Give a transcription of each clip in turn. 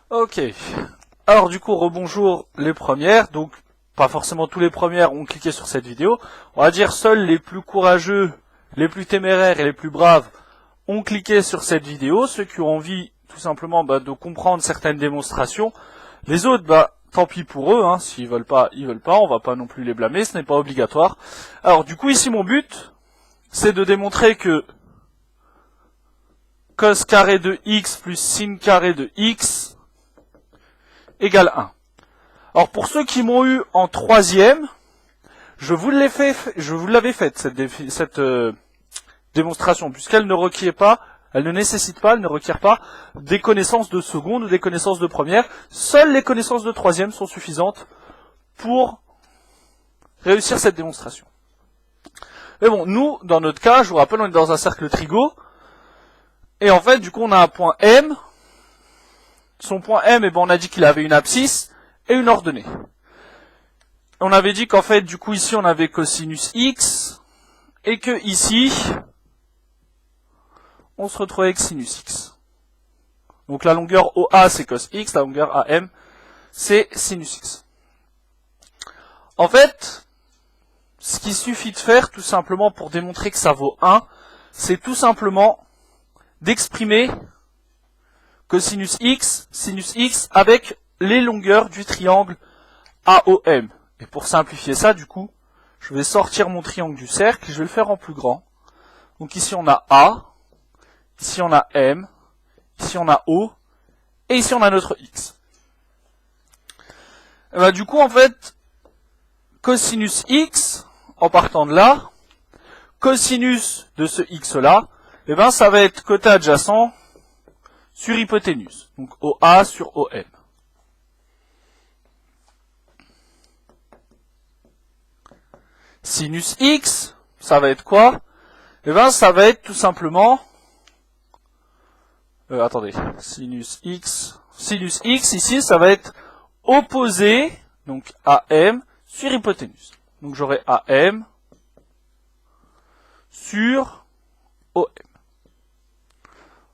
Ok. Alors du coup, rebonjour les premières. Donc, pas forcément tous les premières ont cliqué sur cette vidéo. On va dire seuls les plus courageux, les plus téméraires et les plus braves ont cliqué sur cette vidéo. Ceux qui ont envie tout simplement de comprendre certaines démonstrations. Les autres, tant pis pour eux. Hein, s'ils veulent pas, ils veulent pas. On va pas non plus les blâmer. Ce n'est pas obligatoire. Alors du coup, ici mon but, c'est de démontrer que cos carré de x plus sin carré de x égale 1. Alors pour ceux qui m'ont eu en troisième, je vous l'avais faite cette démonstration, puisqu'elle ne requiert pas, elle ne nécessite pas, elle ne requiert pas des connaissances de seconde ou des connaissances de première. Seules les connaissances de troisième sont suffisantes pour réussir cette démonstration. Mais bon, nous, dans notre cas, je vous rappelle, on est dans un cercle trigo, et en fait, du coup, on a un point M. Son point M, on a dit qu'il avait une abscisse et une ordonnée. On avait dit qu'en fait, du coup, ici, on avait cosinus x, et que ici, on se retrouvait avec sinus x. Donc la longueur OA, c'est cos x, la longueur AM, c'est sinus x. En fait, ce qu'il suffit de faire, tout simplement, pour démontrer que ça vaut 1, c'est tout simplement d'exprimer cosinus x, sinus x, avec les longueurs du triangle AOM. Et pour simplifier ça, du coup, je vais sortir mon triangle du cercle, je vais le faire en plus grand. Donc ici on a A, ici on a M, ici on a O, et ici on a notre x. Et du coup, en fait, cosinus x, en partant de là, cosinus de ce x-là, ça va être côté adjacent sur hypoténuse. Donc OA sur OM. Sinus x, ça va être quoi? Ça va être tout simplement... sinus x ici, ça va être opposé, donc AM, sur hypoténuse. Donc j'aurai AM sur OM.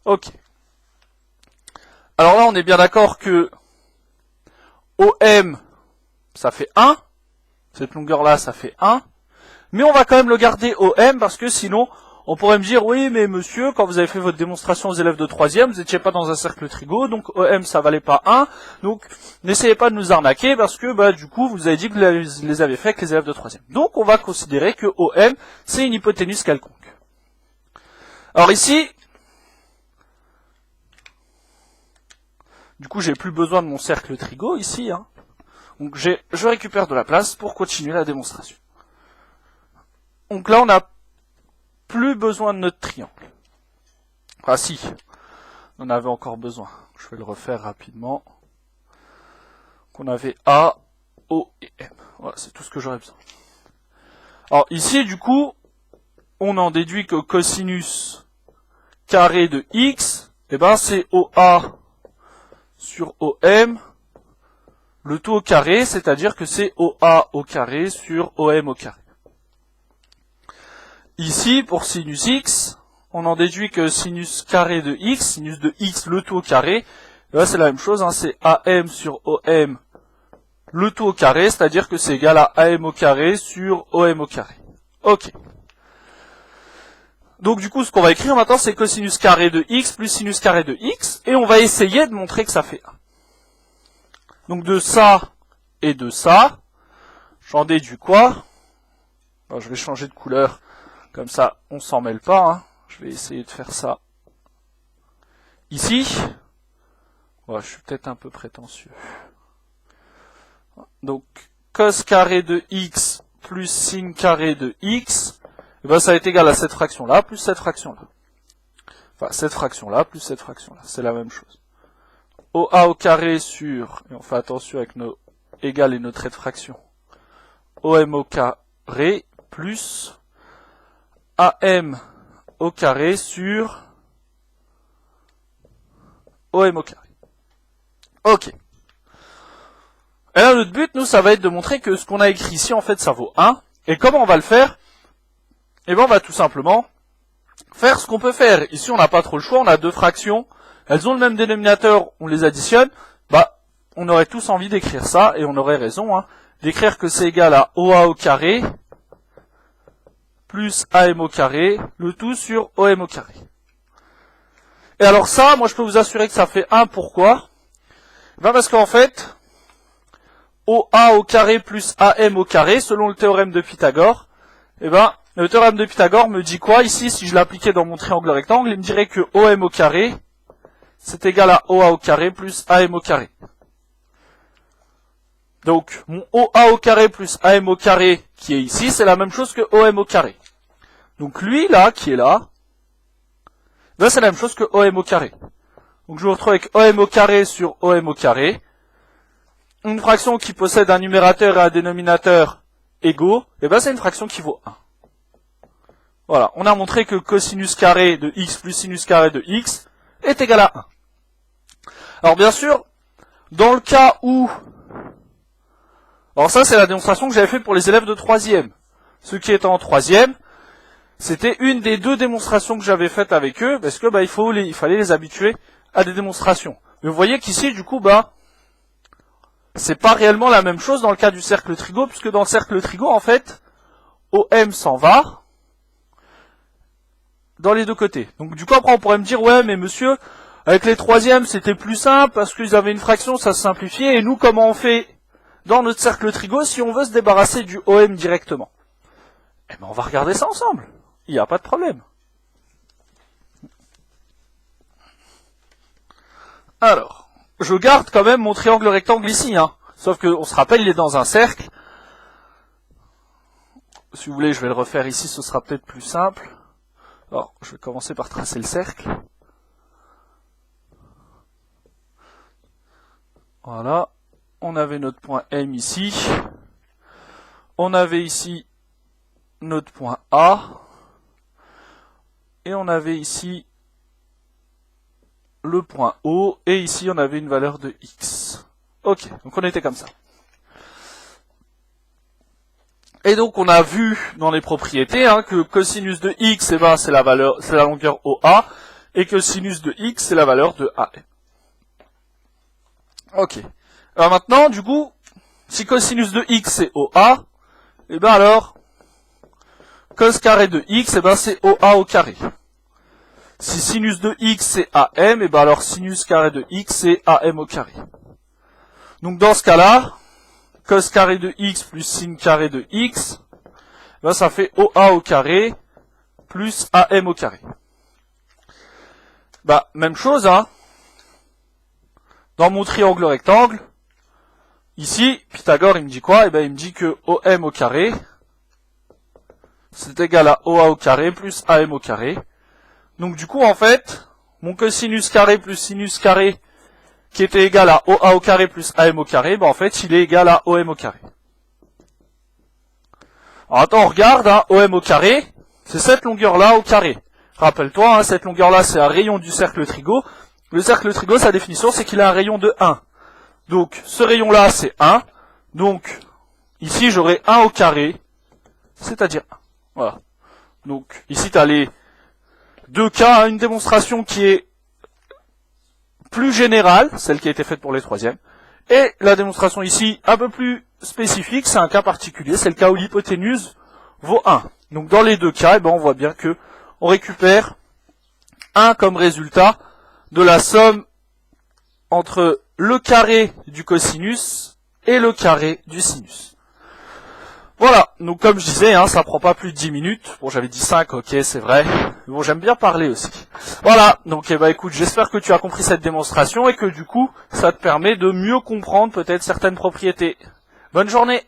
Ok. Alors là, on est bien d'accord que OM, ça fait 1. Cette longueur-là, ça fait 1. Mais on va quand même le garder OM parce que sinon, on pourrait me dire, oui, mais monsieur, quand vous avez fait votre démonstration aux élèves de 3e, vous n'étiez pas dans un cercle trigo, donc OM, ça valait pas 1. Donc, n'essayez pas de nous arnaquer parce que, du coup, vous avez dit que vous les avez fait avec les élèves de 3e. Donc, on va considérer que OM, c'est une hypoténuse quelconque. Alors ici, du coup, j'ai plus besoin de mon cercle trigo ici, hein. Donc, je récupère de la place pour continuer la démonstration. Donc là, on n'a plus besoin de notre triangle. Ah si, on en avait encore besoin. Je vais le refaire rapidement. On avait A, O et M. Voilà, c'est tout ce que j'aurais besoin. Alors ici, du coup, on en déduit que cosinus carré de x, c'est OA sur OM, le tout au carré, c'est-à-dire que c'est OA au carré sur OM au carré. Ici, pour sinus x, on en déduit que sinus carré de x, sinus de x, le tout au carré, là c'est la même chose, hein, c'est AM sur OM, le tout au carré, c'est-à-dire que c'est égal à AM au carré sur OM au carré. Ok. Donc du coup, ce qu'on va écrire maintenant, c'est cosinus carré de x plus sinus carré de x, et on va essayer de montrer que ça fait 1. Donc de ça et de ça, j'en déduis quoi? Alors, je vais changer de couleur. Comme ça, on s'en mêle pas. Hein. Je vais essayer de faire ça ici. Ouais, je suis peut-être un peu prétentieux. Donc, cos carré de x plus sin carré de x, ça va être égal à cette fraction-là plus cette fraction-là. Enfin, cette fraction-là plus cette fraction-là. C'est la même chose. OA au carré sur, et on fait attention avec nos égales et nos traits de fraction, OM au carré plus AM au carré sur OM au carré. Ok. Et là, notre but, nous, ça va être de montrer que ce qu'on a écrit ici, en fait, ça vaut 1. Et comment on va le faire? Eh bien, on va tout simplement faire ce qu'on peut faire. Ici, on n'a pas trop le choix, on a deux fractions. Elles ont le même dénominateur, on les additionne. on aurait tous envie d'écrire ça, et on aurait raison, hein, d'écrire que c'est égal à OA au carré plus AM au carré, le tout sur OM au carré. Et alors ça, moi je peux vous assurer que ça fait 1, pourquoi? Ben parce qu'en fait, OA au carré plus AM au carré, selon le théorème de Pythagore, eh ben, le théorème de Pythagore me dit quoi? Ici, si je l'appliquais dans mon triangle rectangle, il me dirait que OM au carré, c'est égal à OA au carré plus AM au carré. Donc, mon OA au carré plus AM au carré, qui est ici, c'est la même chose que OM au carré. Donc lui, là, qui est là, ben c'est la même chose que OM au carré. Donc je me retrouve avec OM au carré sur OM au carré. Une fraction qui possède un numérateur et un dénominateur égaux, et ben c'est une fraction qui vaut 1. Voilà, on a montré que cosinus carré de x plus sinus carré de x est égal à 1. Alors bien sûr, dans le cas où... Alors ça c'est la démonstration que j'avais fait pour les élèves de 3e. Ceux qui étaient en 3e, c'était une des 2 démonstrations que j'avais faites avec eux, parce que bah, il fallait les habituer à des démonstrations. Mais vous voyez qu'ici, du coup, bah, c'est pas réellement la même chose dans le cas du cercle trigo, puisque dans le cercle trigo, en fait, OM s'en va dans les deux côtés. Donc du coup, après, on pourrait me dire, ouais, mais monsieur, avec les 3e, c'était plus simple, parce qu'ils avaient une fraction, ça se simplifiait, et nous, comment on fait dans notre cercle trigo si on veut se débarrasser du OM directement? Eh ben, on va regarder ça ensemble. Il n'y a pas de problème. Alors, je garde quand même mon triangle rectangle ici, hein. Sauf qu'on se rappelle, il est dans un cercle. Si vous voulez, je vais le refaire ici, ce sera peut-être plus simple. Alors, je vais commencer par tracer le cercle. Voilà. On avait notre point M ici. On avait ici notre point A. Et on avait ici le point O, et ici on avait une valeur de x. Ok, donc on était comme ça. Et donc on a vu dans les propriétés hein, que cosinus de x, eh ben, c'est la longueur OA, et que sinus de x, c'est la valeur de AM. Ok. Alors maintenant, du coup, si cosinus de x c'est OA, eh ben alors, cos carré de x, eh ben c'est OA au carré. Si sinus de x c'est AM, et ben alors sinus carré de x c'est AM au carré. Donc dans ce cas-là, cos carré de x plus sin carré de x, ben ça fait OA au carré plus AM au carré. Bah même chose, hein. Dans mon triangle rectangle, ici, Pythagore il me dit quoi? Et ben il me dit que OM au carré, c'est égal à OA au carré plus AM au carré. Donc du coup, en fait, mon cosinus carré plus sinus carré, qui était égal à OA au carré plus AM au carré, ben en fait, il est égal à OM au carré. Alors attends, on regarde, hein, OM au carré, c'est cette longueur-là au carré. Rappelle-toi, hein, cette longueur-là, c'est un rayon du cercle trigo. Le cercle trigo, sa définition, c'est qu'il a un rayon de 1. Donc, ce rayon-là, c'est 1. Donc, ici, j'aurai 1 au carré, c'est-à-dire 1. Voilà. Donc, ici, tu as les 2 cas, une démonstration qui est plus générale, celle qui a été faite pour les 3e, et la démonstration ici, un peu plus spécifique, c'est un cas particulier, c'est le cas où l'hypoténuse vaut 1. Donc dans les 2 cas, eh ben, on voit bien que on récupère 1 comme résultat de la somme entre le carré du cosinus et le carré du sinus. Voilà, donc comme je disais, hein, ça prend pas plus de 10 minutes. Bon, j'avais dit 5, ok, c'est vrai. Mais bon, j'aime bien parler aussi. Voilà, donc eh ben, écoute, j'espère que tu as compris cette démonstration et que du coup, ça te permet de mieux comprendre peut-être certaines propriétés. Bonne journée!